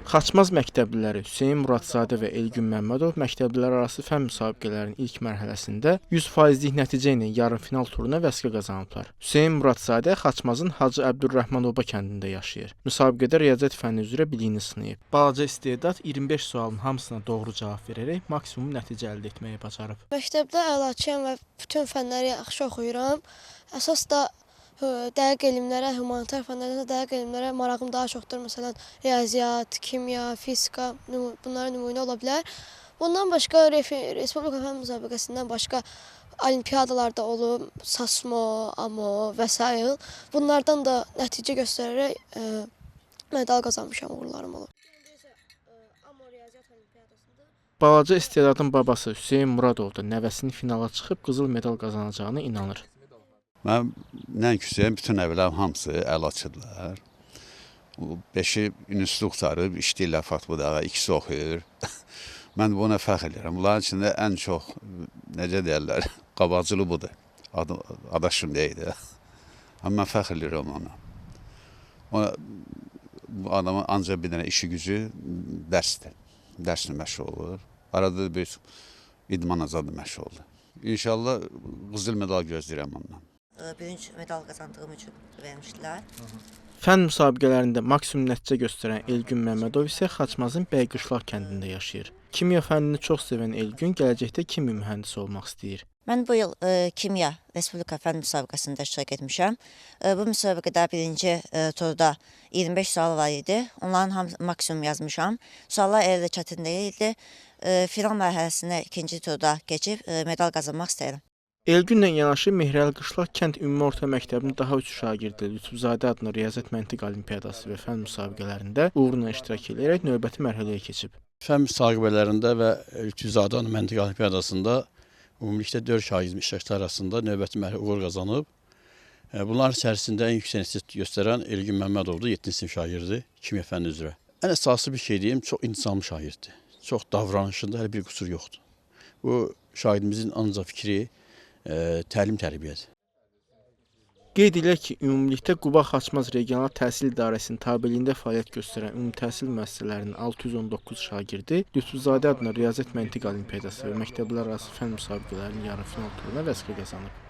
Xaçmaz məktəbliləri Hüseyn Muradzadə və Elgün Məmmədov məktəblilərarası fənn müsabiqələrinin ilk mərhələsində 100%lik nəticə ilə yarımfinal turuna vəsqə qazanıblar. Hüseyn Muradzadə Xaçmazın Hacı Əbdürrəhman Oba kəndində yaşayır. Müsabiqədə riyaziyyat fənni üzrə biliyini sınayıb. Balaca istedad 25 sualın hamısına doğru cavab verərək maksimum nəticə əldə etməyi bacarıb. Məktəbdə əlaçıyam və bütün fənləri yaxşı oxuyuram. Əsas da dəqiq elmlərə, humanitar fənlərdə dəqiq elmlərə marağım daha çoxdur. Məsələn, riyaziyyat, kimya, fizika bunlar nümunə ola bilər. Bundan başqa Respublika fənn müsabiqəsindən başqa olimpiadalarda olub, SASMO, AMO və s. Bunlardan da nəticə göstərərək medal qazanmışam, uğurlarım olub. Balaca istedadın babası Hüseyn Muradov da nəvəsinin finala çıxıb qızıl medal qazanacağına inanır. Mən nəinki Hüseyn, bütün nəvələrim hamısı əlaçıdırlar. 5-i universitet qurtarıb, işləyirlər Fatbudağa, ikisi oxuyur. Mən buna fəxr edirəm. Bunların içində ən çox, necə deyərlər, qabaqcılı budur. Adaşım deyildi. Amma mən fəxr edirəm ona. Bu adamın ancaq bir dənə işi gücü dərsdir. Dərslə məşğul olur. Arada bir idman azadı məşğul olur. İnşallah qızıl medal gözləyirəm ondan. Birinci medal qazandığım üçün vermişdilər. Fənn müsabiqələrində maksimum nəticə göstərən Elgün Məmmədov isə Xaçmazın Bəyqışlaq kəndində yaşayır. Kimya fənnini çox sevən Elgün gələcəkdə kimya mühəndisi olmaq istəyir. Mən bu il Kimya Respublika fənn müsabiqəsində iştirak etmişəm. Bu müsabiqədə birinci turda 25 sual var idi. Onların maksimum yazmışam. Suallar elə də çətin deyildi. Final mərhələsinə ikinci turda keçib medal qazanmaq istəyirəm. Elgünlə yanaşı Mehrəli Qışlaq kənd ümumi orta məktəbinin daha 3 şagirdi Lütfüzadə adına riyaziyyat məntiq olimpiyadası və fənn müsabiqələrində uğurla iştirak edərək növbəti mərhələyə keçib. Fənn müsabiqələrində və Lütfüzadə adına məntiq olimpiyadasında ümumilikdə 4 şagird iştirakçılar arasında növbəti mərhələ uğur qazanıb. Bunların içərisində ən yüksək nəticə göstərən Elgün Məmmədovdur, 7-ci sinif şagirdi, kimya fənni üzrə. Ən əsası bir şey deyim, çox intizamlı şagirddir. Çox davranışında hələ bir qüsur yoxdur. Bu şagirdimizin ancaq fikri təlim tərbiyədir. Qeyd edək ki, ümumilikdə Quba Xaçmaz Regional Təhsil İdarəsinin tabeliyində fəaliyyət göstərən ümumi təhsil müəssisələrinin 619 şagirdi Lütfüzadə adına riyaziyyat məntiq olimpiyadası və məktəblərarası fənn müsabiqələrinin yarımfinal turuna vəsqə qazanıb.